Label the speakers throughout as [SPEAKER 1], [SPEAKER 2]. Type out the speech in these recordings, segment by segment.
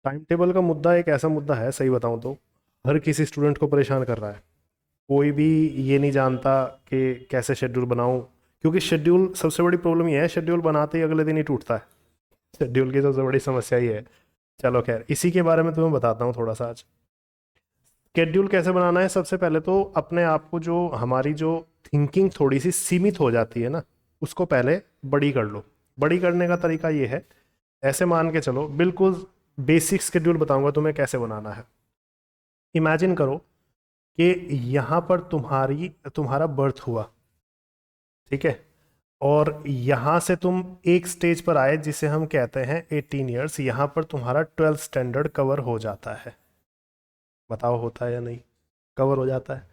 [SPEAKER 1] Time table का मुद्दा एक ऐसा मुद्दा है, सही बताऊं तो हर किसी स्टूडेंट को परेशान कर रहा है। कोई भी ये नहीं जानता कि कैसे शेड्यूल बनाऊं, क्योंकि शेड्यूल, सबसे बड़ी प्रॉब्लम ये है, शेड्यूल बनाते ही अगले दिन ही टूटता है। शेड्यूल की सबसे बड़ी समस्या ये है। चलो खैर, इसी के बारे में तुम्हें बताता हूँ थोड़ा सा आज। शेड्यूल कैसे बनाना है, सबसे पहले तो अपने आप को, जो हमारी जो थिंकिंग थोड़ी सी सीमित हो जाती है ना, उसको पहले बड़ी कर लो। बड़ी करने का तरीका ये है, ऐसे मान के चलो, बिल्कुल बेसिक शेड्यूल बताऊंगा तुम्हें कैसे बनाना है। इमेजिन करो कि यहाँ पर तुम्हारा बर्थ हुआ, ठीक है, और यहाँ से तुम एक स्टेज पर आए जिसे हम कहते हैं 18 ईयर्स। यहाँ पर तुम्हारा 12th स्टैंडर्ड कवर हो जाता है। बताओ होता है या नहीं? कवर हो जाता है।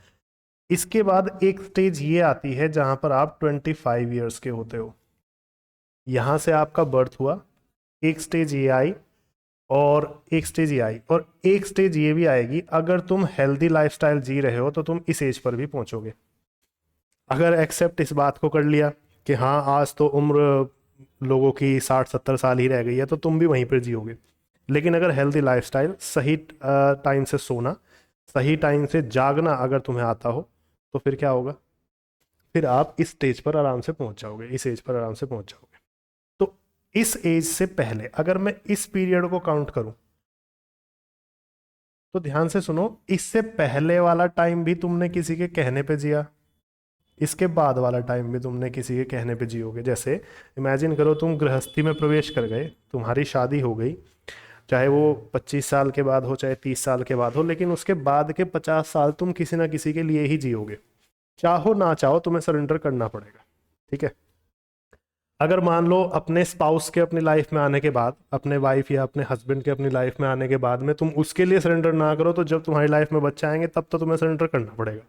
[SPEAKER 1] इसके बाद एक स्टेज ये आती है जहाँ पर आप 25 ईयर्स के होते हो। यहाँ से आपका बर्थ हुआ, एक स्टेज ये आई, और एक स्टेज ये आई, और एक स्टेज ये भी आएगी। अगर तुम हेल्दी लाइफस्टाइल जी रहे हो तो तुम इस एज पर भी पहुंचोगे। अगर एक्सेप्ट इस बात को कर लिया कि हाँ आज तो उम्र लोगों की 60-70 साल ही रह गई है, तो तुम भी वहीं पर जियोगे। लेकिन अगर हेल्दी लाइफस्टाइल, सही टाइम से सोना, सही टाइम से जागना अगर तुम्हें आता हो, तो फिर क्या होगा? फिर आप इस स्टेज पर आराम से पहुंच जाओगे, इस एज पर आराम से पहुंच जाओगे। तो इस एज से पहले अगर मैं इस पीरियड को काउंट करूं, तो ध्यान से सुनो, इससे पहले वाला टाइम भी तुमने किसी के कहने पे जिया, इसके बाद वाला टाइम भी तुमने किसी के कहने पे जियोगे। जैसे इमेजिन करो, तुम गृहस्थी में प्रवेश कर गए, तुम्हारी शादी हो गई, चाहे वो 25 साल के बाद हो, चाहे 30 साल के बाद हो, लेकिन उसके बाद के 50 साल तुम किसी ना किसी के लिए ही जियोगे। चाहो ना चाहो तुम्हें सरेंडर करना पड़ेगा, ठीक है। अगर मान लो अपने स्पाउस के अपनी लाइफ में आने के बाद, अपने वाइफ या अपने हस्बैंड के अपनी लाइफ में आने के बाद में तुम उसके लिए सरेंडर ना करो, तो जब तुम्हारी लाइफ में बच्चे आएंगे तब तो तुम्हें सरेंडर करना पड़ेगा,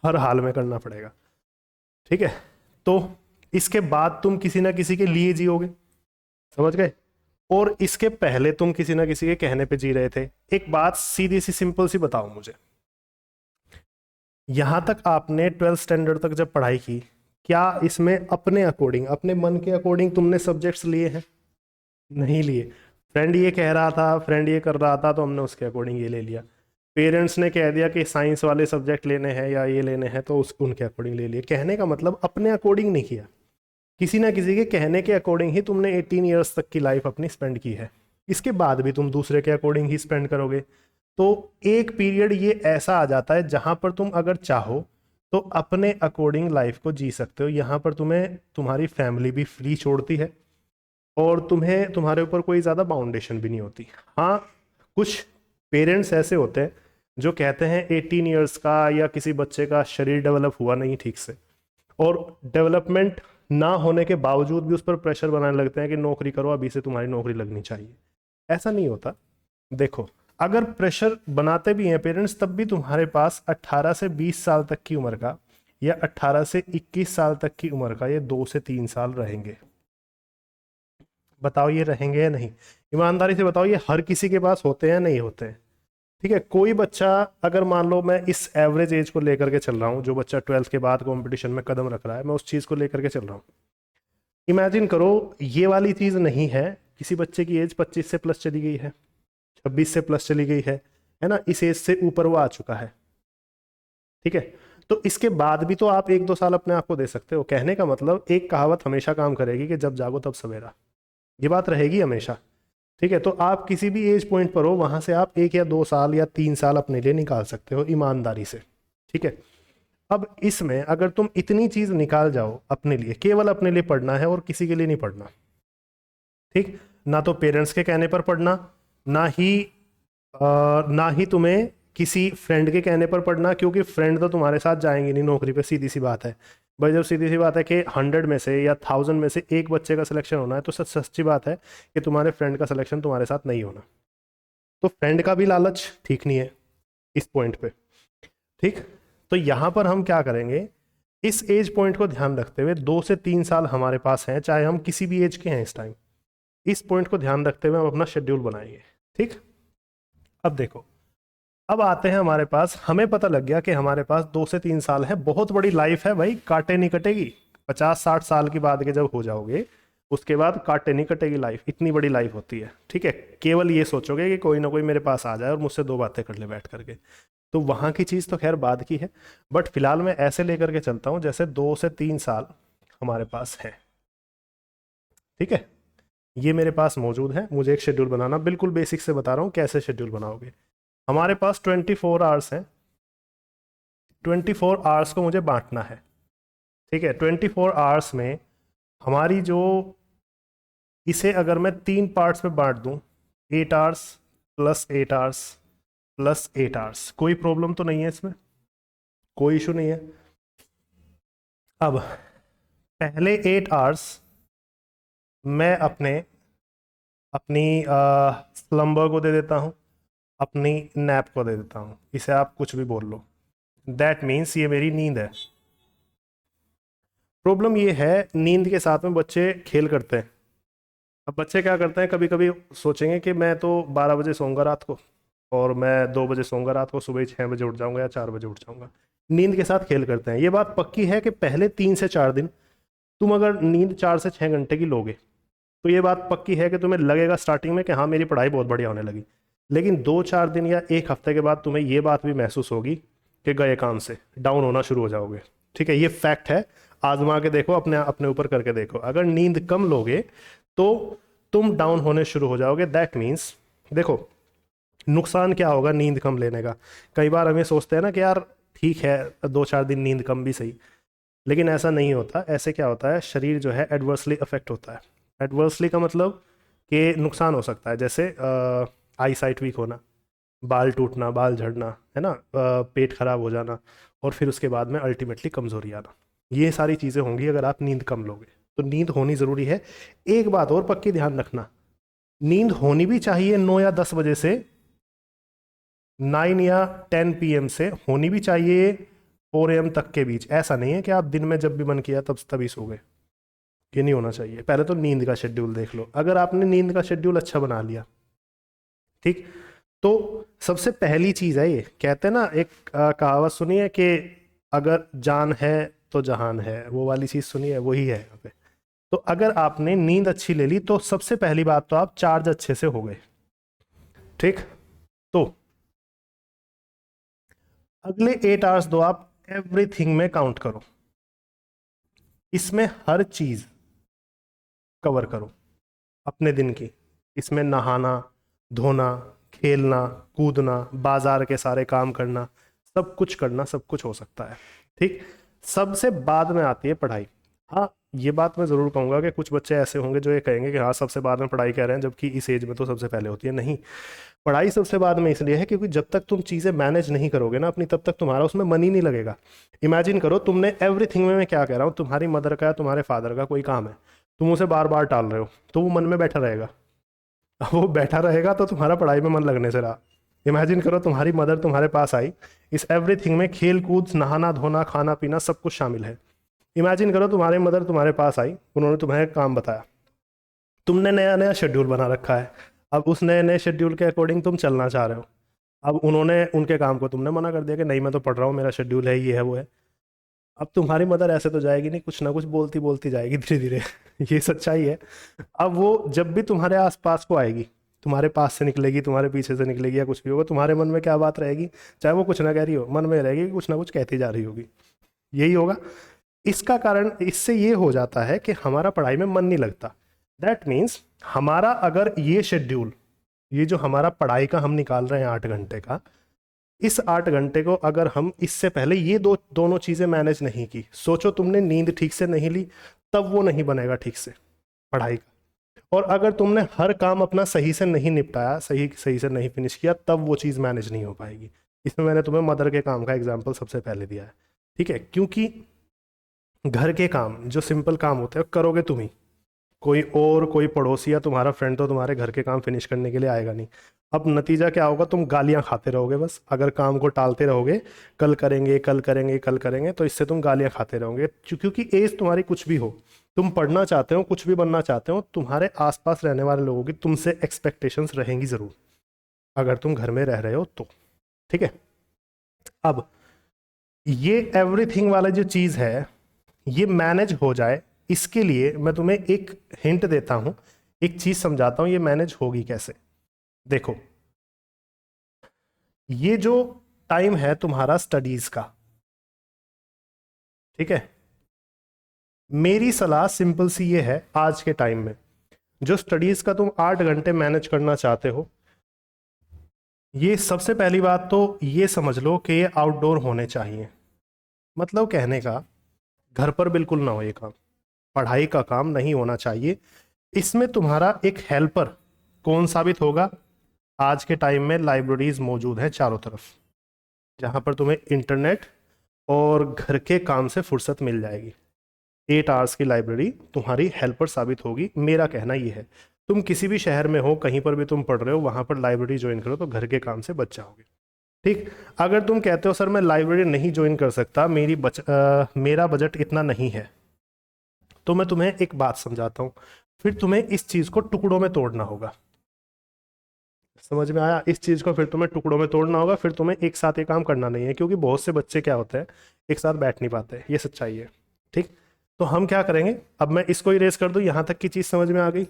[SPEAKER 1] हर हाल में करना पड़ेगा, ठीक है। तो इसके बाद तुम किसी ना किसी के लिए जियोगे, समझ गए? और इसके पहले तुम किसी ना किसी के कहने पे जी रहे थे। एक बात सीधी सी सिंपल सी बताओ मुझे, यहां तक आपने 12th स्टैंडर्ड तक जब पढ़ाई की, क्या इसमें अपने अकॉर्डिंग, अपने मन के अकॉर्डिंग तुमने सब्जेक्ट्स लिए हैं? नहीं लिए। फ्रेंड ये कह रहा था, फ्रेंड ये कर रहा था, तो हमने उसके अकॉर्डिंग ये ले लिया। पेरेंट्स ने कह दिया कि साइंस वाले सब्जेक्ट लेने हैं या ये लेने हैं, तो उनके अकॉर्डिंग ले लिए। कहने का मतलब अपने अकॉर्डिंग नहीं किया, किसी ना किसी के कहने के अकॉर्डिंग ही तुमने 18 ईयर्स तक की लाइफ अपनी स्पेंड की है। इसके बाद भी तुम दूसरे के अकॉर्डिंग ही स्पेंड करोगे। तो एक पीरियड ये ऐसा आ जाता है जहां पर तुम अगर चाहो तो अपने अकॉर्डिंग लाइफ को जी सकते हो। यहाँ पर तुम्हें तुम्हारी फैमिली भी फ्री छोड़ती है, और तुम्हें, तुम्हारे ऊपर कोई ज़्यादा बाउंडेशन भी नहीं होती। हाँ, कुछ पेरेंट्स ऐसे होते हैं जो कहते हैं 18 ईयर्स का या किसी बच्चे का शरीर डेवलप हुआ नहीं ठीक से, और डेवलपमेंट ना होने के बावजूद भी उस पर प्रेशर बनाने लगते हैं कि नौकरी करो, अभी से तुम्हारी नौकरी लगनी चाहिए। ऐसा नहीं होता। देखो, अगर प्रेशर बनाते भी हैं पेरेंट्स, तब भी तुम्हारे पास 18 से 20 साल तक की उम्र का, या 18 से 21 साल तक की उम्र का, ये 2 से 3 साल रहेंगे। बताओ ये रहेंगे या नहीं? ईमानदारी से बताओ, ये हर किसी के पास होते हैं, नहीं होते हैं? ठीक है। कोई बच्चा, अगर मान लो मैं इस एवरेज एज को लेकर के चल रहा हूँ, जो बच्चा 12th के बाद कंपटीशन में कदम रख रहा है, मैं उस चीज़ को लेकर के चल रहा हूँ। इमेजिन करो ये वाली चीज़ नहीं है, किसी बच्चे की एज 25 से प्लस चली गई है, 26 से प्लस चली गई है ना, इस एज से ऊपर वो आ चुका है, ठीक है। तो इसके बाद भी तो आप 1-2 साल अपने आप को दे सकते हो। कहने का मतलब, एक कहावत हमेशा काम करेगी कि जब जागो तब सवेरा, ये बात रहेगी हमेशा, ठीक है। तो आप किसी भी एज पॉइंट पर हो, वहां से आप 1 या 2 साल या 3 साल अपने लिए निकाल सकते हो ईमानदारी से, ठीक है। अब इसमें अगर तुम इतनी चीज निकाल जाओ अपने लिए, केवल अपने लिए पढ़ना है और किसी के लिए नहीं पढ़ना, ठीक, ना तो पेरेंट्स के कहने पर पढ़ना, ना ही ना ही तुम्हें किसी फ्रेंड के कहने पर पढ़ना, क्योंकि फ्रेंड तो तुम्हारे साथ जाएंगे नहीं नौकरी पे, सीधी सी बात है भाई। जब सीधी सी बात है कि 100 में से या 1000 में से एक बच्चे का सिलेक्शन होना है, तो सच्ची बात है कि तुम्हारे फ्रेंड का सिलेक्शन तुम्हारे साथ नहीं होना। तो फ्रेंड का भी लालच ठीक नहीं है इस पॉइंट पे, ठीक। तो यहां पर हम क्या करेंगे, इस एज पॉइंट को ध्यान रखते हुए, 2 से 3 साल हमारे पास हैं, चाहे हम किसी भी एज के हैं इस टाइम, इस पॉइंट को ध्यान रखते हुए हम अपना शेड्यूल बनाएंगे, ठीक। अब देखो, अब आते हैं हमारे पास, हमें पता लग गया कि हमारे पास 2 से 3 साल है, बहुत बड़ी लाइफ है भाई, काटे नहीं कटेगी। 50-60 साल की बाद के जब हो जाओगे, उसके बाद काटे नहीं कटेगी लाइफ, इतनी बड़ी लाइफ होती है, ठीक है। केवल ये सोचोगे कि कोई ना कोई मेरे पास आ जाए और मुझसे दो बातें कर ले बैठ करके, तो वहाँ की चीज़ तो खैर बाद की है। बट फिलहाल मैं ऐसे लेकर के चलता हूँ जैसे 2 से 3 साल हमारे पास है, ठीक है। ये मेरे पास मौजूद है, मुझे एक शेड्यूल बनाना, बिल्कुल बेसिक से बता रहा हूँ कैसे शेड्यूल बनाओगे। हमारे पास 24 आवर्स हैं, 24 आवर्स को मुझे बांटना है, ठीक है। 24 आवर्स में हमारी जो, इसे अगर मैं 3 पार्ट्स में बांट दूं, 8 hours plus 8 hours plus 8 hours, कोई प्रॉब्लम तो नहीं है इसमें, कोई इशू नहीं है। अब पहले 8 आवर्स मैं अपनी स्लम्बर को दे देता हूँ, अपनी नैप को दे देता हूँ, इसे आप कुछ भी बोल लो, दैट मीन्स ये मेरी नींद है। प्रॉब्लम ये है, नींद के साथ में बच्चे खेल करते हैं। अब बच्चे क्या करते हैं, कभी कभी सोचेंगे कि मैं तो 12 बजे सोऊंगा रात को, और मैं 2 बजे सोऊंगा रात को, सुबह 6 बजे उठ जाऊंगा या 4 बजे उठ जाऊंगा। नींद के साथ खेल करते हैं। ये बात पक्की है कि पहले 3 से 4 दिन तुम अगर नींद 4 से 6 घंटे की लोगे, तो ये बात पक्की है कि तुम्हें लगेगा स्टार्टिंग में कि हाँ मेरी पढ़ाई बहुत बढ़िया होने लगी। लेकिन 2-4 दिन या एक हफ्ते के बाद तुम्हें ये बात भी महसूस होगी कि गए काम से डाउन होना शुरू हो जाओगे, ठीक है। ये फैक्ट है, आजमा के देखो, अपने अपने ऊपर करके देखो। अगर नींद कम लोगे तो तुम डाउन होने शुरू हो जाओगे। दैट मीन्स देखो, नुकसान क्या होगा नींद कम लेने का। कई बार हमें सोचते हैं ना कि यार ठीक है 2-4 दिन नींद कम भी सही, लेकिन ऐसा नहीं होता। ऐसे क्या होता है, शरीर जो है एडवर्सली अफेक्ट होता है। एडवर्सली का मतलब कि नुकसान हो सकता है, जैसे आई साइट वीक होना, बाल टूटना, बाल झड़ना, है ना, पेट खराब हो जाना, और फिर उसके बाद में अल्टीमेटली कमजोरी आना। ये सारी चीज़ें होंगी अगर आप नींद कम लोगे। तो नींद होनी ज़रूरी है। एक बात और पक्की ध्यान रखना, नींद होनी भी चाहिए 9 या 10 बजे से, 9 या 10 PM से होनी भी चाहिए 4 AM तक के बीच। ऐसा नहीं है कि आप दिन में जब भी मन किया तब तभी सो गए, ये नहीं होना चाहिए। पहले तो नींद का शेड्यूल देख लो। अगर आपने नींद का शेड्यूल अच्छा बना लिया, ठीक, तो सबसे पहली चीज़ है, ये कहते हैं ना, एक कहावत सुनी है कि अगर जान है तो जहान है, वो वाली चीज़ सुनी है, वही है यहाँ पे। तो अगर आपने नींद अच्छी ले ली तो सबसे पहली बात तो आप चार्ज अच्छे से हो गए, ठीक। तो अगले 8 आवर्स दो आप एवरीथिंग में काउंट करो, इसमें हर चीज कवर करो अपने दिन की। इसमें नहाना, धोना, खेलना, कूदना, बाजार के सारे काम करना, सब कुछ करना, सब कुछ हो सकता है, ठीक। सबसे बाद में आती है पढ़ाई। हाँ, ये बात मैं ज़रूर कहूँगा कि कुछ बच्चे ऐसे होंगे जो ये कहेंगे कि हाँ सबसे बाद में पढ़ाई कह रहे हैं, जबकि इस एज में तो सबसे पहले होती है। नहीं, पढ़ाई सबसे बाद में इसलिए है क्योंकि जब तक तुम चीज़ें मैनेज नहीं करोगे ना अपनी, तब तक तुम्हारा उसमें मन ही नहीं लगेगा। इमेजिन करो, तुमने एवरीथिंग में, मैं क्या कह रहा हूँ, तुम्हारी मदर का या तुम्हारे फादर का कोई काम है, तुम उसे बार बार टाल रहे हो, तो वो मन में बैठा रहेगा। अब वो बैठा रहेगा तो तुम्हारा पढ़ाई में मन लगने से रहा। इमेजिन करो तुम्हारी मदर तुम्हारे पास आई, इस एवरीथिंग में खेल कूद, नहाना धोना, खाना पीना सब कुछ शामिल है। इमेजिन करो तुम्हारी मदर तुम्हारे पास आई, उन्होंने तुम्हें काम बताया, तुमने नया नया शेड्यूल बना रखा है, अब उस नए नए शेड्यूल के अकॉर्डिंग तुम चलना चाह रहे हो। अब उन्होंने उनके काम को तुमने मना कर दिया कि नहीं मैं तो पढ़ रहा हूँ, मेरा शेड्यूल है, ये है वो है। अब तुम्हारी मदर ऐसे तो जाएगी नहीं, कुछ ना कुछ बोलती बोलती जाएगी धीरे धीरे ये सच्चाई है। अब वो जब भी तुम्हारे आसपास को आएगी, तुम्हारे पास से निकलेगी, तुम्हारे पीछे से निकलेगी, या कुछ भी होगा, तुम्हारे मन में क्या बात रहेगी, चाहे वो कुछ ना कह रही हो, मन में रहेगी कि कुछ ना कुछ कहती जा रही होगी, यही होगा। इसका कारण इससे ये हो जाता है कि हमारा पढ़ाई में मन नहीं लगता। दैट मीन्स हमारा अगर ये शेड्यूल, ये जो हमारा पढ़ाई का हम निकाल रहे हैं 8 घंटे का, इस 8 घंटे को अगर हम इससे पहले ये दोनों चीज़ें मैनेज नहीं की, सोचो तुमने नींद ठीक से नहीं ली, तब वो नहीं बनेगा ठीक से पढ़ाई का। और अगर तुमने हर काम अपना सही से नहीं निपटाया, सही सही से नहीं फिनिश किया, तब वो चीज़ मैनेज नहीं हो पाएगी। इसमें मैंने तुम्हें मदर के काम का एग्जाम्पल सबसे पहले दिया है, ठीक है। क्योंकि घर के काम जो सिंपल काम होते हैं करोगे तुम ही, कोई पड़ोसी या तुम्हारा फ्रेंड तो तुम्हारे घर के काम फिनिश करने के लिए आएगा नहीं। अब नतीजा क्या होगा, तुम गालियां खाते रहोगे बस, अगर काम को टालते रहोगे, कल करेंगे कल करेंगे कल करेंगे, तो इससे तुम गालियां खाते रहोगे। क्योंकि एज तुम्हारी कुछ भी हो, तुम पढ़ना चाहते हो, कुछ भी बनना चाहते हो, तुम्हारे आसपास रहने वाले लोगों की तुमसे एक्सपेक्टेशंस रहेंगी ज़रूर, अगर तुम घर में रह रहे हो तो, ठीक है। अब ये एवरीथिंग वाला जो चीज़ है, ये मैनेज हो जाए इसके लिए मैं तुम्हें एक हिंट देता हूं, एक चीज समझाता हूं, ये मैनेज होगी कैसे। देखो, ये जो टाइम है तुम्हारा स्टडीज का, ठीक है, मेरी सलाह सिंपल सी ये है, आज के टाइम में जो स्टडीज का तुम 8 घंटे मैनेज करना चाहते हो, ये सबसे पहली बात तो ये समझ लो कि ये आउटडोर होने चाहिए। मतलब कहने का, घर पर बिल्कुल ना हो ये काम, पढ़ाई का काम नहीं होना चाहिए। इसमें तुम्हारा एक हेल्पर कौन साबित होगा? आज के टाइम में लाइब्रेरीज मौजूद हैं चारों तरफ, जहां पर तुम्हें इंटरनेट और घर के काम से फुर्सत मिल जाएगी। 8 आवर्स की लाइब्रेरी तुम्हारी हेल्पर साबित होगी। मेरा कहना ये है, तुम किसी भी शहर में हो, कहीं पर भी तुम पढ़ रहे हो, वहां पर लाइब्रेरी ज्वाइन करो तो घर के काम से बच जाओगे। ठीक। अगर तुम कहते हो सर मैं लाइब्रेरी नहीं ज्वाइन कर सकता, मेरा बजट इतना नहीं है, तो मैं तुम्हें एक बात समझाता हूँ। फिर तुम्हें इस चीज़ को टुकड़ों में तोड़ना होगा। समझ में आया? इस चीज़ को फिर तुम्हें टुकड़ों में तोड़ना होगा। फिर तुम्हें एक साथ ये काम करना नहीं है, क्योंकि बहुत से बच्चे क्या होते हैं, एक साथ बैठ नहीं पाते, ये सच्चाई है। ठीक। तो हम क्या करेंगे, अब मैं इसको इरेज कर दूं, यहां तक की चीज़ समझ में आ गई।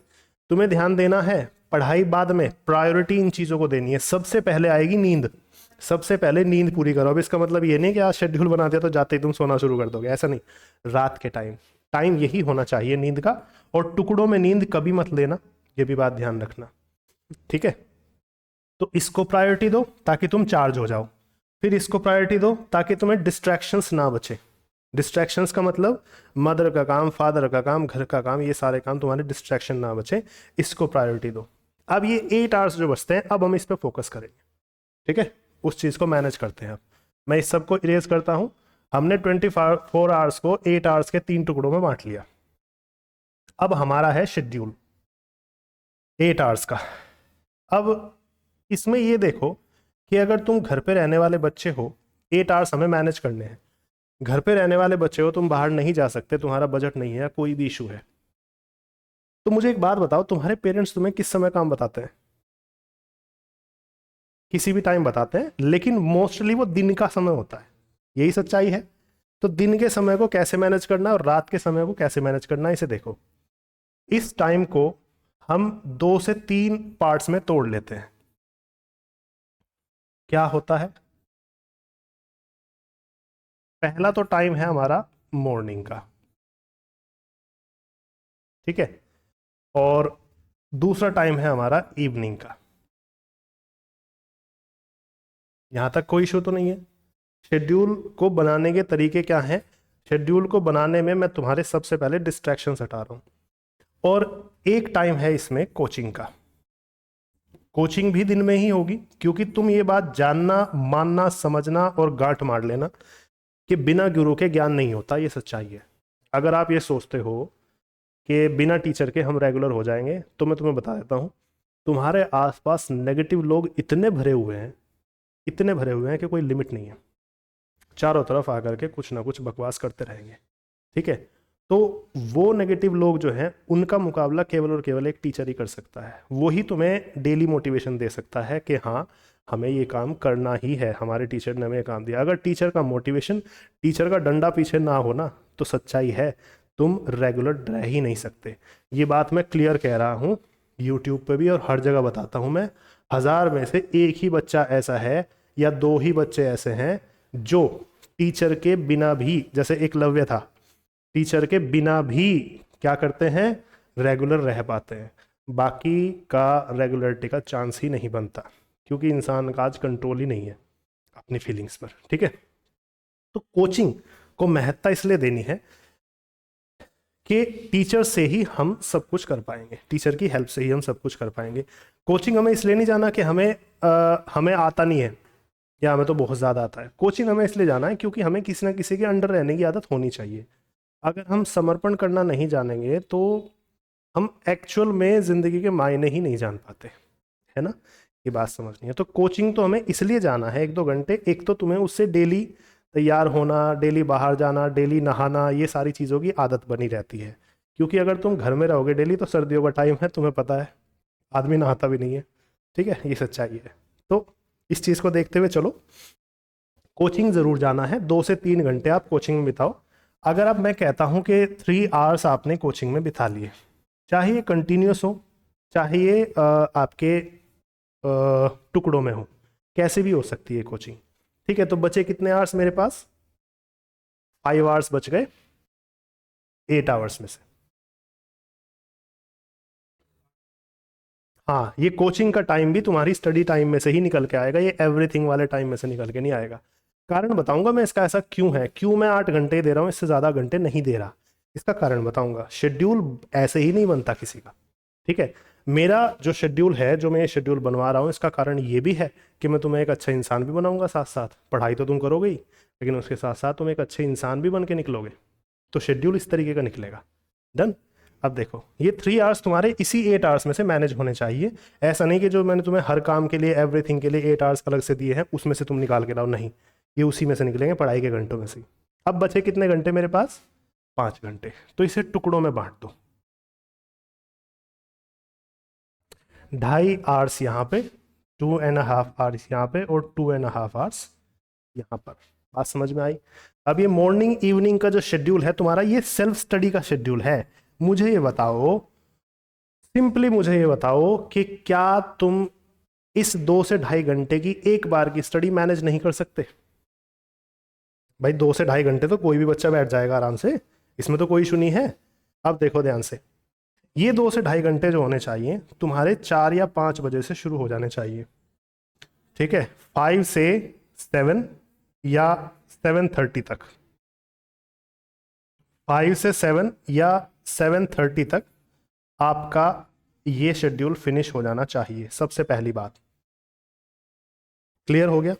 [SPEAKER 1] तुम्हें ध्यान देना है, पढ़ाई बाद में, प्रायोरिटी इन चीज़ों को देनी है। सबसे पहले आएगी नींद, सबसे पहले नींद पूरी करो। अब इसका मतलब ये नहीं कि आज शेड्यूल बना दिया तो जाते ही तुम सोना शुरू कर दोगे, ऐसा नहीं। रात के टाइम यही होना चाहिए नींद का, और टुकड़ों में नींद कभी मत लेना, ये भी बात ध्यान रखना। ठीक है, तो इसको प्रायोरिटी दो ताकि तुम चार्ज हो जाओ। फिर इसको प्रायोरिटी दो ताकि तुम्हें डिस्ट्रैक्शंस ना बचे। डिस्ट्रैक्शंस का मतलब मदर का काम, फादर का काम, घर का काम, ये सारे काम तुम्हारे डिस्ट्रैक्शन ना बचे, इसको प्रायोरिटी दो। अब ये 8 आवर्स जो बचते हैं, अब हम इस पर फोकस करेंगे। ठीक है, उस चीज़ को मैनेज करते हैं। अब मैं इस सबको इरेज करता हूं। हमने 24 आवर्स को 8 आवर्स के 3 टुकड़ों में बांट लिया। अब हमारा है शेड्यूल 8 आवर्स का। अब इसमें ये देखो कि अगर तुम घर पे रहने वाले बच्चे हो, 8 आवर्स हमें मैनेज करने हैं। घर पे रहने वाले बच्चे हो, तुम बाहर नहीं जा सकते, तुम्हारा बजट नहीं है, कोई भी इशू है, तो मुझे एक बात बताओ, तुम्हारे पेरेंट्स तुम्हें किस समय काम बताते हैं? किसी भी टाइम बताते हैं, लेकिन मोस्टली वो दिन का समय होता है। यही सच्चाई है। तो दिन के समय को कैसे मैनेज करना है और रात के समय को कैसे मैनेज करना है, इसे देखो। इस टाइम को हम 2 से 3 पार्ट्स में तोड़ लेते हैं। क्या होता है? पहला तो टाइम है हमारा मॉर्निंग का, ठीक है, और दूसरा टाइम है हमारा इवनिंग का। यहां तक कोई इशू तो नहीं है? शेड्यूल को बनाने के तरीके क्या हैं? शेड्यूल को बनाने में मैं तुम्हारे सबसे पहले डिस्ट्रैक्शन हटा रहा हूं, और एक टाइम है इसमें कोचिंग का। कोचिंग भी दिन में ही होगी, क्योंकि तुम ये बात जानना, मानना, समझना और गांठ मार लेना कि बिना गुरु के ज्ञान नहीं होता, ये सच्चाई है। अगर आप ये सोचते हो कि बिना टीचर के हम रेगुलर हो जाएंगे, तो मैं तुम्हें बता देता हूं, तुम्हारे आसपास नेगेटिव लोग इतने भरे हुए हैं, इतने भरे हुए हैं कि कोई लिमिट नहीं है। चारों तरफ आकर के कुछ ना कुछ बकवास करते रहेंगे। ठीक है, तो वो नेगेटिव लोग जो हैं, उनका मुकाबला केवल और केवल एक टीचर ही कर सकता है। वो ही तुम्हें डेली मोटिवेशन दे सकता है कि हाँ, हमें ये काम करना ही है, हमारे टीचर ने हमें ये काम दिया। अगर टीचर का मोटिवेशन, टीचर का डंडा पीछे ना हो ना, तो सच्चाई है तुम रेगुलर रह ही नहीं सकते। ये बात मैं क्लियर कह रहा हूँ, यूट्यूब पे भी और हर जगह बताता हूँ मैं। 1000 में से एक ही बच्चा ऐसा है, या 2 ही बच्चे ऐसे हैं जो टीचर के बिना भी, जैसे एकलव्य था, टीचर के बिना भी क्या करते हैं, रेगुलर रह पाते हैं। बाकी का रेगुलरिटी का चांस ही नहीं बनता, क्योंकि इंसान का आज कंट्रोल ही नहीं है अपनी फीलिंग्स पर। ठीक है, तो कोचिंग को महत्ता इसलिए देनी है कि टीचर से ही हम सब कुछ कर पाएंगे, टीचर की हेल्प से ही हम सब कुछ कर पाएंगे। कोचिंग हमें इसलिए नहीं जाना कि हमें आता नहीं है या हमें तो बहुत ज़्यादा आता है। कोचिंग हमें इसलिए जाना है क्योंकि हमें किसी ना किसी के अंडर रहने की आदत होनी चाहिए। अगर हम समर्पण करना नहीं जानेंगे तो हम एक्चुअल में ज़िंदगी के मायने ही नहीं जान पाते, है ना? ये बात समझनी है। तो कोचिंग तो हमें इसलिए जाना है 1-2 घंटे। एक तो तुम्हें उससे डेली तैयार होना, डेली बाहर जाना, डेली नहाना, ये सारी चीज़ों की आदत बनी रहती है। क्योंकि अगर तुम घर में रहोगे डेली, तो सर्दियों का टाइम है, तुम्हें पता है, आदमी नहाता भी नहीं है। ठीक है, ये सच्चाई है। तो इस चीज़ को देखते हुए चलो, कोचिंग ज़रूर जाना है। 2 से 3 घंटे आप कोचिंग में बिताओ, अगर अब मैं कहता हूं कि 3 आवर्स आपने कोचिंग में बिता लिए, चाहे ये कंटिन्यूस हो, चाहे ये आपके टुकड़ों में हो, कैसे भी हो सकती है कोचिंग, ठीक है। तो बचे कितने आवर्स मेरे पास? 5 आवर्स बच गए 8 आवर्स में से। हाँ, ये कोचिंग का टाइम भी तुम्हारी स्टडी टाइम में से ही निकल के आएगा, ये एवरीथिंग वाले टाइम में से निकल के नहीं आएगा। कारण बताऊंगा मैं इसका, ऐसा क्यों है, क्यों मैं 8 घंटे दे रहा हूँ, इससे ज़्यादा घंटे नहीं दे रहा। इसका कारण बताऊंगा। शेड्यूल ऐसे ही नहीं बनता किसी का, ठीक है। मेरा जो शेड्यूल है, जो मैं ये शेड्यूल बनवा रहा हूँ, इसका कारण ये भी है कि मैं तुम्हें एक अच्छा इंसान भी बनाऊंगा। साथ साथ पढ़ाई तो तुम करोगे ही, लेकिन उसके साथ साथ तुम एक अच्छे इंसान भी बन के निकलोगे। तो शेड्यूल इस तरीके का निकलेगा। डन। अब देखो, ये 3 आवर्स तुम्हारे इसी 8 आवर्स में से मैनेज होने चाहिए। ऐसा नहीं कि जो मैंने तुम्हें हर काम के लिए, एवरीथिंग के लिए 8 आवर्स अलग से दिए हैं, उसमें से तुम निकाल के लाओ, नहीं, ये उसी में से निकलेंगे, पढ़ाई के घंटों में से ही। अब बचे कितने घंटे मेरे पास? 5 घंटे। तो इसे टुकड़ों में बांट दो। 2.5 आवर्स यहाँ पे, 2.5 आवर्स यहाँ पे, और 2.5 आवर्स यहाँ पर। बात समझ में आई? अब ये मॉर्निंग इवनिंग का जो शेड्यूल है तुम्हारा, ये सेल्फ स्टडी का शेड्यूल है। मुझे ये बताओ, सिंपली मुझे ये बताओ कि क्या तुम इस 2 से 2.5 घंटे की एक बार की स्टडी मैनेज नहीं कर सकते? भाई 2 से 2.5 घंटे तो कोई भी बच्चा बैठ जाएगा आराम से, इसमें तो कोई इशू नहीं है। अब देखो ध्यान से, ये 2 से 2.5 घंटे जो होने चाहिए तुम्हारे 4 या 5 बजे से शुरू हो जाने चाहिए, ठीक है। 5 से 7 या 7:30 तक, 5 से 7 या 7:30 तक आपका ये शेड्यूल फिनिश हो जाना चाहिए, सबसे पहली बात। क्लियर हो गया?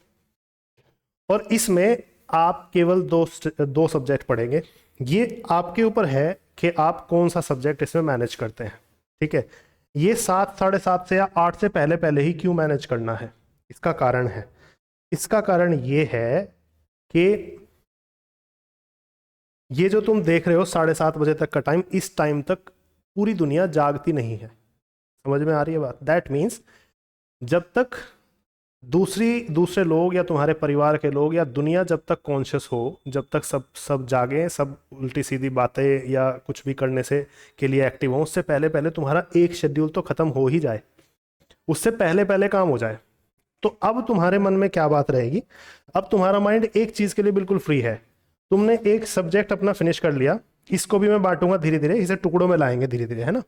[SPEAKER 1] और इसमें आप केवल दो सब्जेक्ट पढ़ेंगे। ये आपके ऊपर है कि आप कौन सा सब्जेक्ट इसमें मैनेज करते हैं, ठीक है। ये 7, 7:30 से या 8 से पहले पहले ही क्यों मैनेज करना है, इसका कारण है। इसका कारण ये है कि ये जो तुम देख रहे हो 7:30 बजे तक का टाइम, इस टाइम तक पूरी दुनिया जागती नहीं है। समझ में आ रही है बात? दैट मीन्स जब तक दूसरे लोग या तुम्हारे परिवार के लोग या दुनिया जब तक कॉन्शियस हो, जब तक सब सब जागे, सब उल्टी सीधी बातें या कुछ भी करने से के लिए एक्टिव हो, उससे पहले पहले तुम्हारा एक शेड्यूल तो खत्म हो ही जाए, उससे पहले पहले काम हो जाए। तो अब तुम्हारे मन में क्या बात रहेगी? अब तुम्हारा माइंड एक चीज के लिए बिल्कुल फ्री है। तुमने एक सब्जेक्ट अपना फिनिश कर लिया, इसको भी मैं बांटूंगा धीरे धीरे, इसे टुकड़ों में लाएंगे धीरे धीरे, है ना,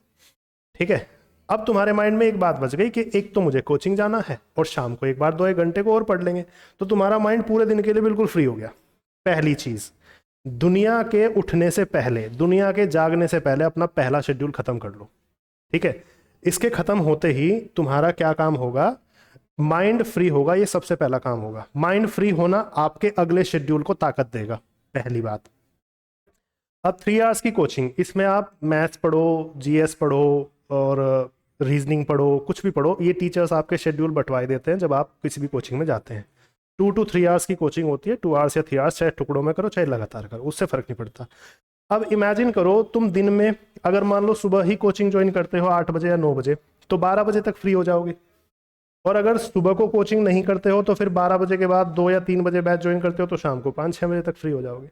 [SPEAKER 1] ठीक है। अब तुम्हारे माइंड में एक बात बच गई कि एक तो मुझे कोचिंग जाना है और शाम को एक बार 2-1 घंटे को और पढ़ लेंगे। तो तुम्हारा माइंड पूरे दिन के लिए बिल्कुल फ्री हो गया। पहली चीज, दुनिया के उठने से पहले, दुनिया के जागने से पहले अपना पहला शेड्यूल खत्म कर लो, ठीक है। इसके खत्म होते ही तुम्हारा क्या काम होगा? माइंड फ्री होगा, ये सबसे पहला काम होगा। माइंड फ्री होना आपके अगले शेड्यूल को ताकत देगा, पहली बात। अब 3 आवर्स की कोचिंग, इसमें आप मैथ्स पढ़ो, जीएस पढ़ो और रीजनिंग पढ़ो, कुछ भी पढ़ो, ये टीचर्स आपके शेड्यूल बंटवाए देते हैं जब आप किसी भी कोचिंग में जाते हैं। 2 to 3 आवर्स की कोचिंग होती है, 2 आवर्स या 3 आवर्स, चाहे टुकड़ों में करो चाहे लगातार करो, उससे फर्क नहीं पड़ता। अब इमेजिन करो तुम दिन में, अगर मान लो सुबह ही कोचिंग ज्वाइन करते हो 8 बजे या 9 बजे, तो 12 बजे तक फ्री हो जाओगे। और अगर सुबह को कोचिंग नहीं करते हो तो फिर 12 बजे के बाद 2 या 3 बजे बैच ज्वाइन करते हो तो शाम को 5-6 बजे तक फ्री हो जाओगे।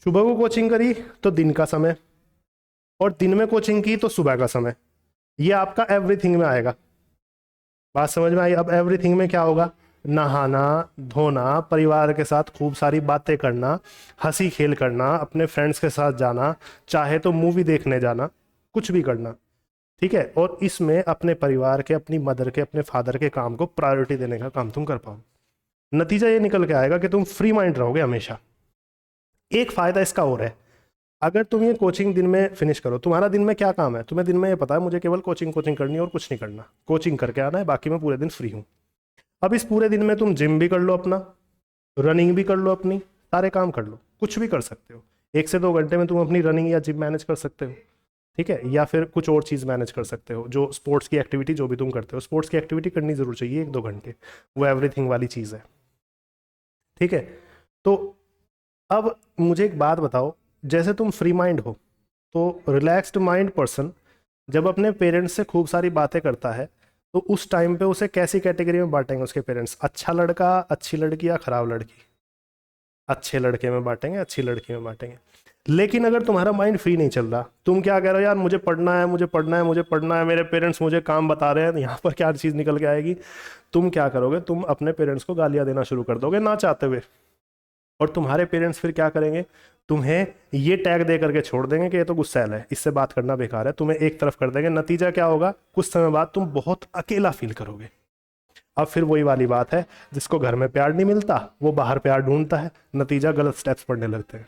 [SPEAKER 1] सुबह को कोचिंग करी तो दिन का समय, और दिन में कोचिंग की तो सुबह का समय। ये आपका एवरीथिंग में आएगा। बात समझ में आई? अब एवरीथिंग में क्या होगा? नहाना, धोना, परिवार के साथ खूब सारी बातें करना, हंसी खेल करना, अपने फ्रेंड्स के साथ जाना, चाहे तो मूवी देखने जाना, कुछ भी करना, ठीक है। और इसमें अपने परिवार के, अपनी मदर के, अपने फादर के काम को प्रायोरिटी देने का काम तुम कर पाओ। नतीजा ये निकल के आएगा कि तुम फ्री माइंड रहोगे हमेशा। एक फायदा इसका और है, अगर तुम ये कोचिंग दिन में फिनिश करो, तुम्हारा दिन में क्या काम है? तुम्हें दिन में ये पता है मुझे केवल कोचिंग करनी है और कुछ नहीं करना, कोचिंग करके आना है, बाकी मैं पूरे दिन फ्री हूँ। अब इस पूरे दिन में तुम जिम भी कर लो अपना, रनिंग भी कर लो अपनी, सारे काम कर लो, कुछ भी कर सकते हो। 1 से 2 घंटे में तुम अपनी रनिंग या जिम मैनेज कर सकते हो, ठीक है। या फिर कुछ और चीज़ मैनेज कर सकते हो, जो स्पोर्ट्स की एक्टिविटी जो भी तुम करते हो, स्पोर्ट्स की एक्टिविटी करनी जरूर चाहिए 1-2 घंटे, वो एवरीथिंग वाली चीज़ है, ठीक है। तो अब मुझे एक बात बताओ, जैसे तुम फ्री माइंड हो, तो रिलैक्स्ड माइंड पर्सन जब अपने पेरेंट्स से खूब सारी बातें करता है, तो उस टाइम पे उसे कैसी कैटेगरी में बांटेंगे उसके पेरेंट्स? अच्छा लड़का, अच्छी लड़की या खराब लड़की? अच्छे लड़के में बांटेंगे, अच्छी लड़की में बांटेंगे। लेकिन अगर तुम्हारा माइंड फ्री नहीं चल रहा, तुम क्या कह रहे हो, यार मुझे पढ़ना है, मुझे पढ़ना है, मुझे पढ़ना है, मेरे पेरेंट्स मुझे काम बता रहे हैं, यहाँ पर क्या चीज़ निकल के आएगी, तुम क्या करोगे, तुम अपने पेरेंट्स को गालियाँ देना शुरू कर दोगे ना चाहते हुए। और तुम्हारे पेरेंट्स फिर क्या करेंगे, तुम्हें ये टैग दे करके छोड़ देंगे कि ये तो गुस्सैल है, इससे बात करना बेकार है, तुम्हें एक तरफ कर देंगे। नतीजा क्या होगा, कुछ समय बाद तुम बहुत अकेला फील करोगे। अब फिर वही वाली बात है, जिसको घर में प्यार नहीं मिलता वो बाहर प्यार ढूंढता है, नतीजा गलत स्टेप्स पढ़ने लगते हैं।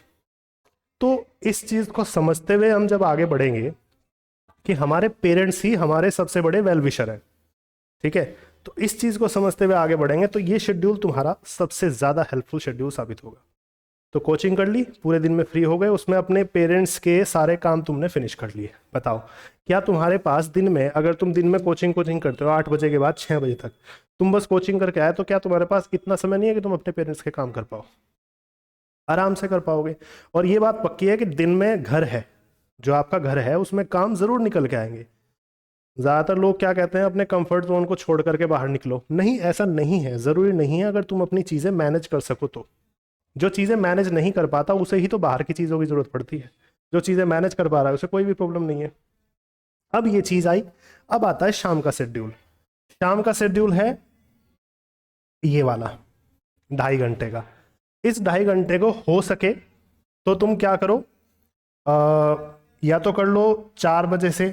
[SPEAKER 1] तो इस चीज को समझते हुए हम जब आगे बढ़ेंगे कि हमारे पेरेंट्स ही हमारे सबसे बड़े वेल विशर हैं, ठीक है, तो इस चीज को समझते हुए आगे बढ़ेंगे तो ये शेड्यूल तुम्हारा सबसे ज्यादा हेल्पफुल शेड्यूल साबित होगा। तो कोचिंग कर ली, पूरे दिन में फ्री हो गए, उसमें अपने पेरेंट्स के सारे काम तुमने फिनिश कर लिए। बताओ क्या तुम्हारे पास दिन में, अगर तुम दिन में कोचिंग करते हो 8 बजे के बाद 6 बजे तक, तुम बस कोचिंग करके आए, तो क्या तुम्हारे पास इतना समय नहीं है कि तुम अपने पेरेंट्स के काम कर पाओ? आराम से कर पाओगे। और ये बात पक्की है कि दिन में घर है, जो आपका घर है उसमें काम जरूर निकल के आएंगे। ज्यादातर लोग क्या कहते हैं, अपने कंफर्ट जोन को छोड़ करके बाहर निकलो। नहीं, ऐसा नहीं है, जरूरी नहीं है। अगर तुम अपनी चीजें मैनेज कर सको तो। जो चीजें मैनेज नहीं कर पाता उसे ही तो बाहर की चीजों की जरूरत पड़ती है। जो चीजें मैनेज कर पा रहा है उसे कोई भी प्रॉब्लम नहीं है। अब ये चीज आई, अब आता है शाम का शेड्यूल। शाम का शेड्यूल है ये वाला 2.5 घंटे का। इस 2.5 घंटे को हो सके तो तुम क्या करो, या तो कर लो 4 बजे से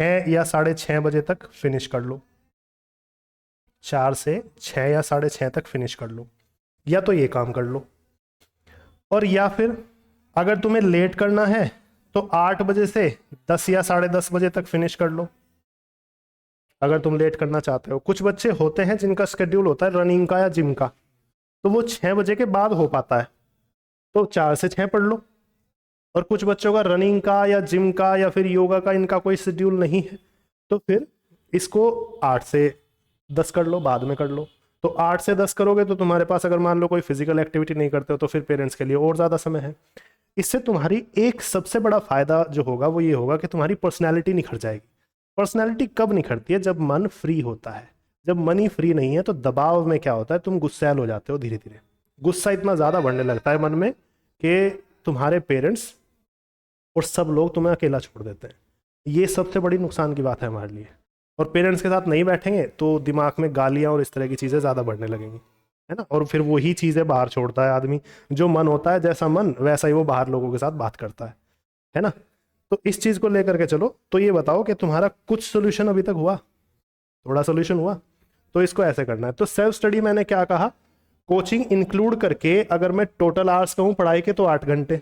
[SPEAKER 1] 6 या 6:30 बजे तक फिनिश कर लो। 4 से 6 या 6:30 तक फिनिश कर लो, या तो ये काम कर लो। और या फिर अगर तुम्हें लेट करना है तो 8 बजे से 10 या 10:30 बजे तक फिनिश कर लो, अगर तुम लेट करना चाहते हो। कुछ बच्चे होते हैं जिनका शेड्यूल होता है रनिंग का या जिम का, तो वो 6 बजे के बाद हो पाता है, तो 4 से 6 पढ़ लो। और कुछ बच्चों का रनिंग का या जिम का या फिर योगा का इनका कोई शेड्यूल नहीं है, तो फिर इसको 8 से 10 कर लो, बाद में कर लो। तो 8 से 10 करोगे तो तुम्हारे पास, अगर मान लो कोई फिजिकल एक्टिविटी नहीं करते हो, तो फिर पेरेंट्स के लिए और ज़्यादा समय है। इससे तुम्हारी एक सबसे बड़ा फायदा जो होगा वो ये होगा कि तुम्हारी पर्सनैलिटी निखर जाएगी। पर्सनैलिटी कब निखरती है, जब मन फ्री होता है। जब मन ही फ्री नहीं है तो दबाव में क्या होता है, तुम गुस्सैल हो जाते हो धीरे धीरे। गुस्सा इतना ज़्यादा बढ़ने लगता है मन में कि तुम्हारे पेरेंट्स और सब लोग तुम्हें अकेला छोड़ देते हैं। ये सबसे बड़ी नुकसान की बात है हमारे लिए। और पेरेंट्स के साथ नहीं बैठेंगे तो दिमाग में गालियाँ और इस तरह की चीज़ें ज़्यादा बढ़ने लगेंगी, है ना। और फिर वही चीज़ें बाहर छोड़ता है आदमी। जो मन होता है, जैसा मन वैसा ही वो बाहर लोगों के साथ बात करता है ना। तो इस चीज़ को लेकर के चलो। तो ये बताओ कि तुम्हारा कुछ सोल्यूशन अभी तक हुआ, थोड़ा सोल्यूशन हुआ? तो इसको ऐसे करना है। तो सेल्फ स्टडी मैंने क्या कहा, कोचिंग इंक्लूड करके अगर मैं टोटल आवर्स कहूँ पढ़ाई के तो 8 घंटे,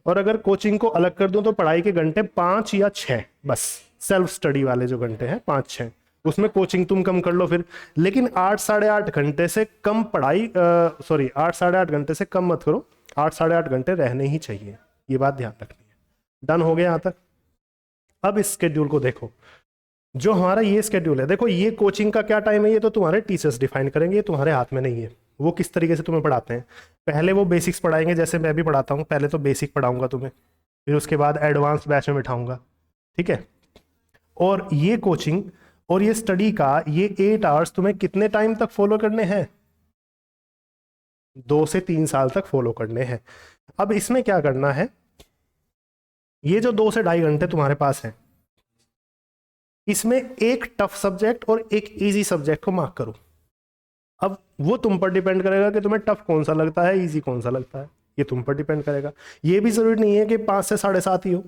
[SPEAKER 1] और अगर कोचिंग को अलग कर दूं तो पढ़ाई के घंटे 5 या 6, बस सेल्फ स्टडी वाले जो घंटे हैं 5-6, उसमें कोचिंग तुम कम कर लो फिर। लेकिन 8 साढ़े 8 घंटे से कम पढ़ाई, सॉरी 8 साढ़े 8 घंटे से कम मत करो, 8 साढ़े 8 घंटे रहने ही चाहिए। ये बात ध्यान रखनी है। डन हो गया यहाँ तक? अब इस स्केड्यूल को देखो, जो हमारा ये स्केड्यूल है, देखो ये कोचिंग का क्या टाइम है ये तो तुम्हारे टीचर्स डिफाइन करेंगे, ये तुम्हारे हाथ में नहीं है। वो किस तरीके से तुम्हें पढ़ाते हैं, पहले वो बेसिक्स पढ़ाएंगे, जैसे मैं भी पढ़ाता हूँ। पहले तो बेसिक पढ़ाऊंगा तुम्हें, फिर उसके बाद एडवांस बैच में बिठाऊंगा, ठीक है। और ये कोचिंग और ये स्टडी का ये 8 आवर्स तुम्हें कितने टाइम तक फॉलो करने हैं? 2 से 3 साल तक फॉलो करने हैं। अब इसमें क्या करना है, ये जो 2 से 2.5 घंटे तुम्हारे पास है, इसमें एक टफ सब्जेक्ट और एक इजी सब्जेक्ट को मार्क करो। अब वो तुम पर डिपेंड करेगा कि तुम्हें टफ कौन सा लगता है, इजी कौन सा लगता है, ये तुम पर डिपेंड करेगा। ये भी जरूरी नहीं है कि 5 से 7:30 ही हो।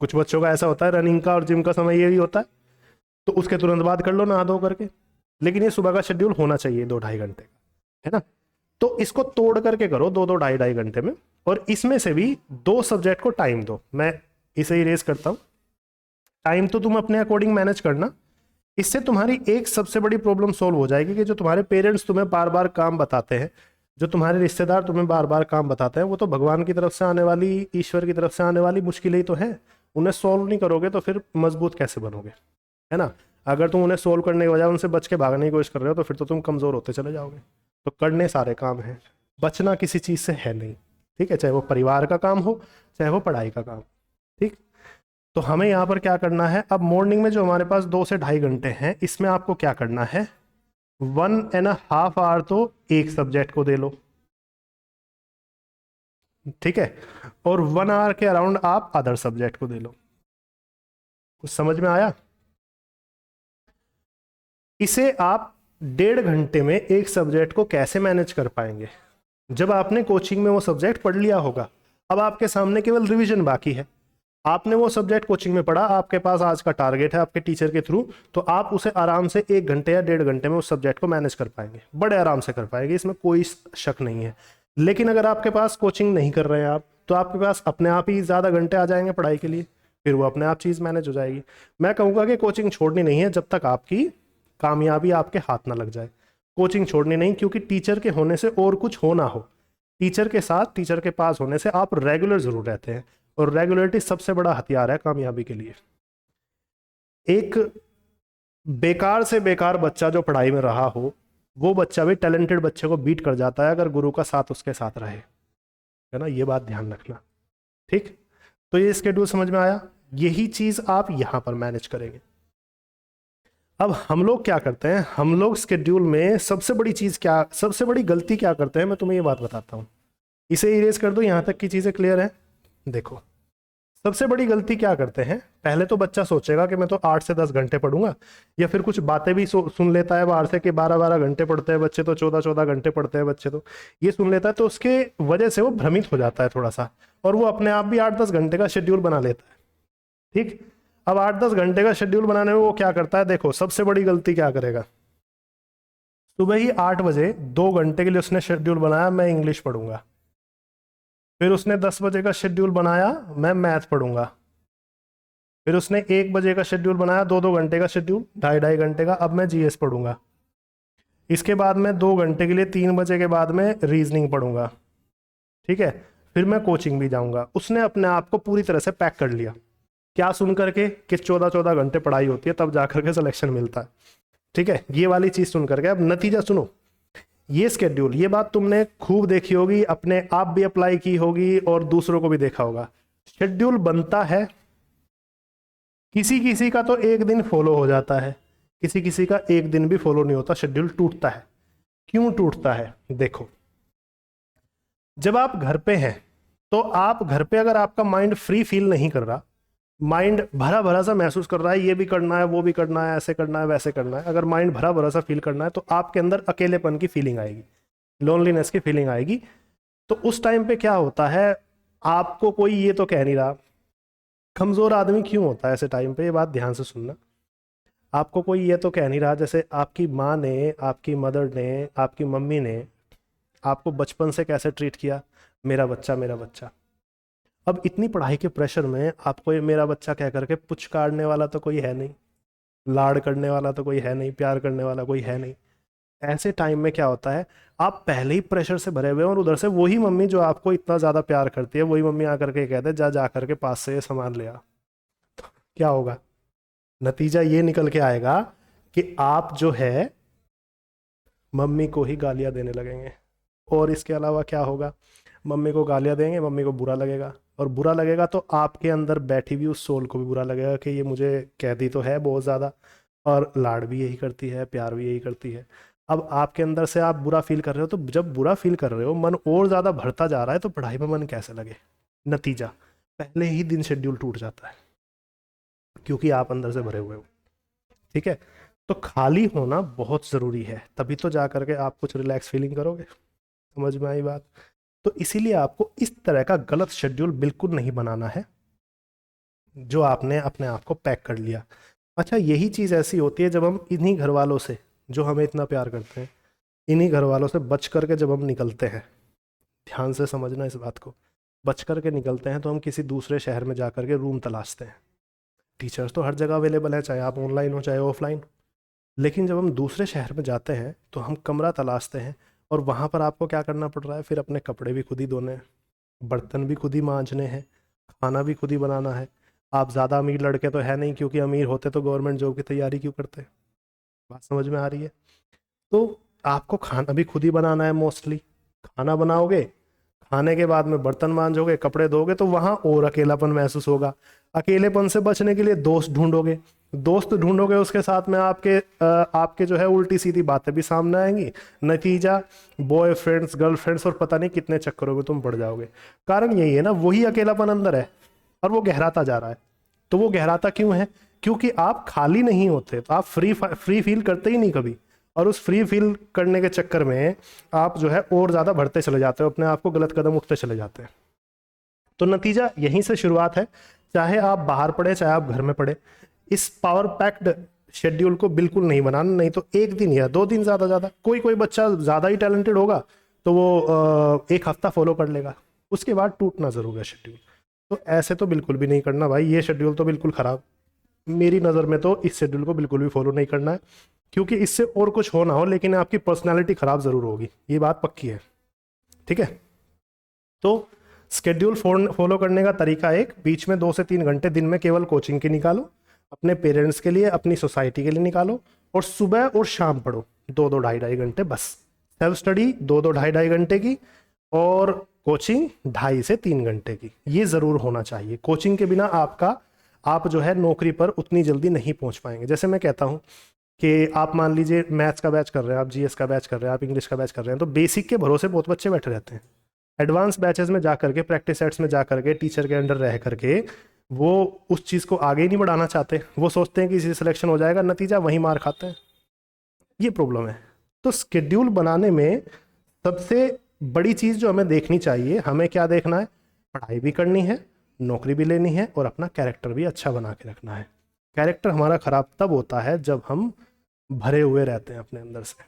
[SPEAKER 1] कुछ बच्चों का ऐसा होता है रनिंग का और जिम का समय ये भी होता है, तो उसके तुरंत बाद कर लो नहा धो करके। लेकिन ये सुबह का शेड्यूल होना चाहिए 2-2.5 घंटे का, है ना। तो इसको तोड़ करके करो 2-2 2.5 घंटे में, और इसमें से भी 2 सब्जेक्ट को टाइम दो। मैं इसे इरेज करता हूं। टाइम तो तुम अपने अकॉर्डिंग मैनेज करना। इससे तुम्हारी एक सबसे बड़ी प्रॉब्लम सॉल्व हो जाएगी कि जो तुम्हारे पेरेंट्स तुम्हें बार बार काम बताते हैं, जो तुम्हारे रिश्तेदार तुम्हें बार बार काम बताते हैं, वो तो भगवान की तरफ से आने वाली, ईश्वर की तरफ से आने वाली मुश्किलें ही तो है। उन्हें सॉल्व नहीं करोगे तो फिर मजबूत कैसे बनोगे, है ना। अगर तुम उन्हें सोल्व करने के बजाय उनसे बच के भागने की कोशिश कर रहे हो तो फिर तो तुम कमज़ोर होते चले जाओगे। तो करने सारे काम हैं, बचना किसी चीज़ से है नहीं, ठीक है। चाहे वो परिवार का काम हो, चाहे वो पढ़ाई का काम, ठीक। तो हमें यहाँ पर क्या करना है, अब मॉर्निंग में जो हमारे पास 2 से 2.5 घंटे हैं, इसमें आपको क्या करना है, 1.5 आवर तो एक सब्जेक्ट को दे लो, ठीक है, और 1 आवर के अराउंड आप अदर सब्जेक्ट को दे लो। कुछ समझ में आया? इसे आप 1.5 घंटे में एक सब्जेक्ट को कैसे मैनेज कर पाएंगे? जब आपने कोचिंग में वो सब्जेक्ट पढ़ लिया होगा, अब आपके सामने केवल रिवीजन बाकी है। आपने वो सब्जेक्ट कोचिंग में पढ़ा, आपके पास आज का टारगेट है आपके टीचर के थ्रू, तो आप उसे आराम से 1 घंटे या 1.5 घंटे में उस सब्जेक्ट को मैनेज कर पाएंगे, बड़े आराम से कर पाएंगे, इसमें कोई शक नहीं है। लेकिन अगर आपके पास कोचिंग नहीं कर रहे हैं आप, तो आपके पास अपने आप ही ज़्यादा घंटे आ जाएंगे पढ़ाई के लिए, फिर वो अपने आप चीज़ मैनेज हो जाएगी। मैं कहूँगा कि कोचिंग छोड़नी नहीं है जब तक आपकी कामयाबी आपके हाथ ना लग जाए। कोचिंग छोड़नी नहीं, क्योंकि टीचर के होने से और कुछ हो ना हो, टीचर के साथ, टीचर के पास होने से आप रेगुलर जरूर रहते हैं, और रेगुलरिटी सबसे बड़ा हथियार है कामयाबी के लिए। एक बेकार से बेकार बच्चा जो पढ़ाई में रहा हो, वो बच्चा भी टैलेंटेड बच्चे को बीट कर जाता है अगर गुरु का साथ उसके साथ रहे, है ना, ये बात ध्यान रखना, ठीक। तो ये स्केड्यूल समझ में आया, यही चीज आप यहां पर मैनेज करेंगे। अब हम लोग क्या करते हैं, हम लोग स्केड्यूल में सबसे बड़ी चीज क्या, सबसे बड़ी गलती क्या करते हैं, मैं तुम्हें ये बात बताता हूं। इसे इरेज कर दो, यहां तक की चीजें क्लियर है। देखो, सबसे बड़ी गलती क्या करते हैं, पहले तो बच्चा सोचेगा कि मैं तो 8 से 10 घंटे पढ़ूंगा, या फिर कुछ बातें भी सुन लेता है बाहर से कि 12-12 घंटे पढ़ते हैं बच्चे, तो 14-14 घंटे पढ़ते हैं बच्चे, तो ये सुन लेता है, तो उसके वजह से वो भ्रमित हो जाता है थोड़ा सा, और वो अपने आप भी 8-10 घंटे का शेड्यूल बना लेता है, ठीक। अब 8-10 घंटे का शेड्यूल बनाने में वो क्या करता है, देखो सबसे बड़ी गलती क्या करेगा, सुबह ही 8 बजे 2 घंटे के लिए उसने शेड्यूल बनाया, मैं इंग्लिश पढ़ूंगा। फिर उसने 10 बजे का शेड्यूल बनाया, मैं मैथ पढ़ूंगा। फिर उसने 1 बजे का शेड्यूल बनाया, 2-2 घंटे का शेड्यूल, 2.5-2.5 घंटे का, अब मैं जीएस पढ़ूंगा। इसके बाद में 2 घंटे के लिए 3 बजे के बाद में रीजनिंग पढ़ूंगा, ठीक है। फिर मैं कोचिंग भी जाऊंगा। उसने अपने आप को पूरी तरह से पैक कर लिया, क्या सुन करके कि 14-14 घंटे पढ़ाई होती है तब जाकर के सिलेक्शन मिलता है, ठीक है, ये वाली चीज सुन करके। अब नतीजा सुनो, ये स्केड्यूल, ये बात तुमने खूब देखी होगी, अपने आप भी अप्लाई की होगी और दूसरों को भी देखा होगा। शेड्यूल बनता है, किसी किसी का तो एक दिन फॉलो हो जाता है, किसी किसी का एक दिन भी फॉलो नहीं होता, शेड्यूल टूटता है। क्यों टूटता है, देखो, जब आप घर पे हैं, तो आप घर पे अगर आपका माइंड फ्री फील नहीं कर रहा, माइंड भरा भरा सा महसूस कर रहा है, ये भी करना है, वो भी करना है, ऐसे करना है, वैसे करना है, अगर माइंड भरा भरा सा फील करना है, तो आपके अंदर अकेलेपन की फीलिंग आएगी, लोनलीनेस की फीलिंग आएगी। तो उस टाइम पे क्या होता है, आपको कोई ये तो कह नहीं रहा, कमजोर आदमी क्यों होता है ऐसे टाइम पे, ये बात ध्यान से सुनना। आपको कोई ये तो कह नहीं रहा, जैसे आपकी माँ ने, आपकी मदर ने, आपकी मम्मी ने आपको बचपन से कैसे ट्रीट किया, मेरा बच्चा मेरा बच्चा। अब इतनी पढ़ाई के प्रेशर में आपको ये मेरा बच्चा कह करके पुचकारने वाला तो कोई है नहीं, लाड़ करने वाला तो कोई है नहीं, प्यार करने वाला कोई है नहीं। ऐसे टाइम में क्या होता है, आप पहले ही प्रेशर से भरे हुए हैं, और उधर से वही मम्मी जो आपको इतना ज्यादा प्यार करती है, वही मम्मी आकर के कहते हैं जा जा करके पास से ये सामान ले आ, तो क्या होगा, नतीजा ये निकल के आएगा कि आप जो है मम्मी को ही गालियां देने लगेंगे। और इसके अलावा क्या होगा, मम्मी को गालियां देंगे, मम्मी को बुरा लगेगा, और बुरा लगेगा तो आपके अंदर बैठी हुई उस सोल को भी बुरा लगेगा कि ये मुझे कहती तो है बहुत ज़्यादा, और लाड भी यही करती है, प्यार भी यही करती है। अब आपके अंदर से आप बुरा फील कर रहे हो, तो जब बुरा फील कर रहे हो, मन और ज़्यादा भरता जा रहा है, तो पढ़ाई में मन कैसे लगे, नतीजा पहले ही दिन शेड्यूल टूट जाता है, क्योंकि आप अंदर से भरे हुए हो, ठीक है। तो खाली होना बहुत ज़रूरी है, तभी तो जा करके आप कुछ रिलैक्स फीलिंग करोगे। समझ में आई बात? तो इसीलिए आपको इस तरह का गलत शेड्यूल बिल्कुल नहीं बनाना है, जो आपने अपने आप को पैक कर लिया। अच्छा, यही चीज़ ऐसी होती है जब हम इन्हीं घर वालों से, जो हमें इतना प्यार करते हैं, इन्हीं घर वालों से बच करके जब हम निकलते हैं, ध्यान से समझना इस बात को, बच करके निकलते हैं, तो हम किसी दूसरे शहर में जा करके रूम तलाशते हैं। टीचर्स तो हर जगह अवेलेबल है, चाहे आप ऑनलाइन हो चाहे ऑफलाइन, लेकिन जब हम दूसरे शहर में जाते हैं तो हम कमरा तलाशते हैं, और वहाँ पर आपको क्या करना पड़ रहा है, फिर अपने कपड़े भी खुद ही धोने हैं, बर्तन भी खुद ही मांजने हैं, खाना भी खुद ही बनाना है। आप ज़्यादा अमीर लड़के तो है नहीं, क्योंकि अमीर होते तो गवर्नमेंट जॉब की तैयारी क्यों करते, बात समझ में आ रही है? तो आपको खाना भी खुद ही बनाना है मोस्टली। खाना बनाओगे, खाने के बाद में बर्तन मांजोगे, कपड़े धोगे, तो वहाँ और अकेलापन महसूस होगा। अकेलेपन से बचने के लिए दोस्त ढूंढोगे, दोस्त ढूंढोगे उसके साथ में आपके जो है उल्टी सीधी बातें भी सामने आएंगी, नतीजा बॉयफ्रेंड्स गर्लफ्रेंड्स और पता नहीं कितने चक्करों में तुम पड़ जाओगे। कारण यही है ना, वही अकेलापन अंदर है और वो गहराता जा रहा है। तो वो गहराता क्यों है? क्योंकि आप खाली नहीं होते, तो आप फ्री फील करते ही नहीं कभी, और उस फ्री फील करने के चक्कर में आप जो है और ज़्यादा बढ़ते चले जाते हो, अपने आप को गलत कदम उठते चले जाते हैं। तो नतीजा यहीं से शुरुआत है, चाहे आप बाहर पढ़े चाहे आप घर में पढ़े, इस पावर पैक्ड शेड्यूल को बिल्कुल नहीं बनाना। नहीं तो एक दिन या 2 दिन ज़्यादा, कोई बच्चा ज़्यादा ही टैलेंटेड होगा तो वो एक हफ्ता फॉलो कर लेगा, उसके बाद टूटना ज़रूर है शेड्यूल। तो ऐसे तो बिल्कुल भी नहीं करना भाई, ये शेड्यूल तो बिल्कुल ख़राब, मेरी नज़र में तो इस शेड्यूल को बिल्कुल भी फॉलो नहीं करना है। क्योंकि इससे और कुछ हो ना हो, लेकिन आपकी पर्सनैलिटी ख़राब ज़रूर होगी, ये बात पक्की है। ठीक है, तो स्केड्यूल फॉलो करने का तरीका एक, बीच में 2 से 3 घंटे दिन में केवल कोचिंग के निकालो, अपने पेरेंट्स के लिए अपनी सोसाइटी के लिए निकालो, और सुबह और शाम पढ़ो 2-2 ढाई घंटे बस। सेल्फ स्टडी 2-2 ढाई घंटे की, और कोचिंग 2.5 से 3 घंटे की, ये ज़रूर होना चाहिए। कोचिंग के बिना आप जो है नौकरी पर उतनी जल्दी नहीं पहुंच पाएंगे। जैसे मैं कहता हूं कि आप मान लीजिए मैथ्स का बैच कर रहे हैं, आप जीएस का बैच कर रहे हैं, आप इंग्लिश का बैच कर रहे हैं, तो बेसिक के भरोसे बहुत बच्चे बैठे रहते हैं। एडवांस बैचेस में जा करके, प्रैक्टिस सेट्स में जा करके, टीचर के अंडर रह करके वो उस चीज़ को आगे ही नहीं बढ़ाना चाहते। वो सोचते हैं कि इसी सिलेक्शन हो जाएगा, नतीजा वहीं मार खाते हैं। ये प्रॉब्लम है। तो स्केड्यूल बनाने में सबसे बड़ी चीज़ जो हमें देखनी चाहिए, हमें क्या देखना है? पढ़ाई भी करनी है, नौकरी भी लेनी है, और अपना कैरेक्टर भी अच्छा बना के रखना है। कैरेक्टर हमारा ख़राब तब होता है जब हम भरे हुए रहते हैं अपने अंदर से।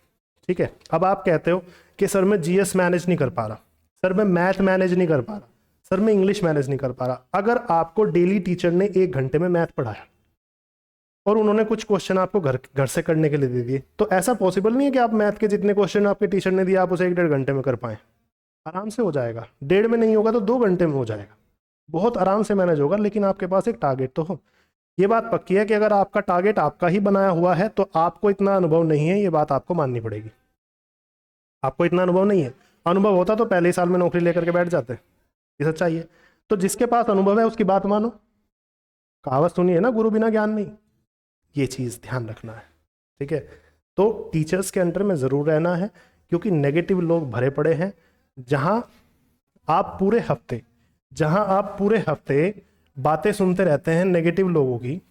[SPEAKER 1] ठीक है, अब आप कहते हो कि सर मैं जीएस मैनेज नहीं कर पा रहा, सर मैं मैथ मैनेज नहीं कर पा रहा, सर मैं इंग्लिश मैनेज नहीं कर पा रहा। अगर आपको डेली टीचर ने 1 घंटे में मैथ पढ़ाया और उन्होंने कुछ क्वेश्चन आपको घर से करने के लिए दे दिए, तो ऐसा पॉसिबल नहीं है कि आप मैथ के जितने क्वेश्चन आपके टीचर ने दिए आप उसे 1-1.5 घंटे में कर पाएं। आराम से हो जाएगा, 1.5 में नहीं होगा तो 2 घंटे में हो जाएगा, बहुत आराम से मैनेज होगा। लेकिन आपके पास एक टारगेट तो हो। ये बात पक्की है कि अगर आपका टारगेट आपका ही बनाया हुआ है तो आपको इतना अनुभव नहीं है, ये बात आपको माननी पड़ेगी। आपको इतना अनुभव नहीं है, अनुभव होता तो पहले ही साल में नौकरी लेकर के बैठ जाते, ये सच्चाई है। तो जिसके पास अनुभव है उसकी बात मानो। कहावत सुनी है ना, गुरु बिना ज्ञान नहीं, ये चीज़ ध्यान रखना है। ठीक है, तो टीचर्स के अंडर में ज़रूर रहना है, क्योंकि नेगेटिव लोग भरे पड़े हैं। जहां आप पूरे हफ्ते बातें सुनते रहते हैं नेगेटिव लोगों की,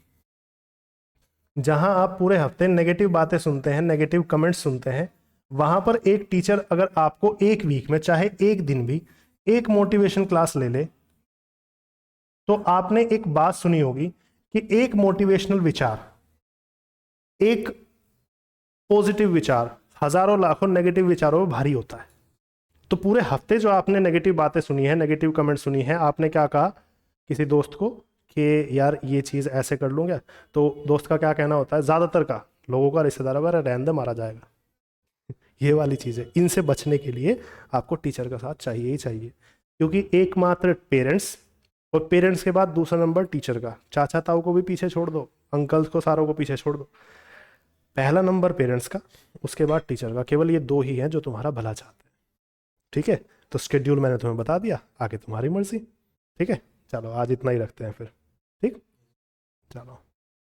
[SPEAKER 1] जहां आप पूरे हफ्ते नेगेटिव बातें सुनते हैं, नेगेटिव कमेंट्स सुनते हैं, वहां पर एक टीचर अगर आपको एक वीक में चाहे एक दिन भी एक मोटिवेशन क्लास ले ले, तो आपने एक बात सुनी होगी कि एक मोटिवेशनल विचार, एक पॉजिटिव विचार हजारों लाखों नेगेटिव विचारों में भारी होता है। तो पूरे हफ्ते जो आपने नेगेटिव बातें सुनी है, नेगेटिव कमेंट सुनी है, आपने क्या कहा किसी दोस्त को कि यार ये चीज़ ऐसे कर लूँगा, तो दोस्त का क्या कहना होता है, ज़्यादातर का लोगों का, रिश्तेदारों का, रहने दे मारा जाएगा। ये वाली चीज़ें, इनसे बचने के लिए आपको टीचर का साथ चाहिए ही चाहिए। क्योंकि एकमात्र पेरेंट्स, और पेरेंट्स के बाद दूसरा नंबर टीचर का, चाचा ताऊ को भी पीछे छोड़ दो, अंकल्स को सारों को पीछे छोड़ दो, पहला नंबर पेरेंट्स का, उसके बाद टीचर का। केवल ये 2 ही हैं जो तुम्हारा भला चाहते हैं। ठीक है, तो स्केड्यूल मैंने तुम्हें बता दिया, आगे तुम्हारी मर्जी। ठीक है, चलो आज इतना ही रखते हैं फिर। ठीक, चलो।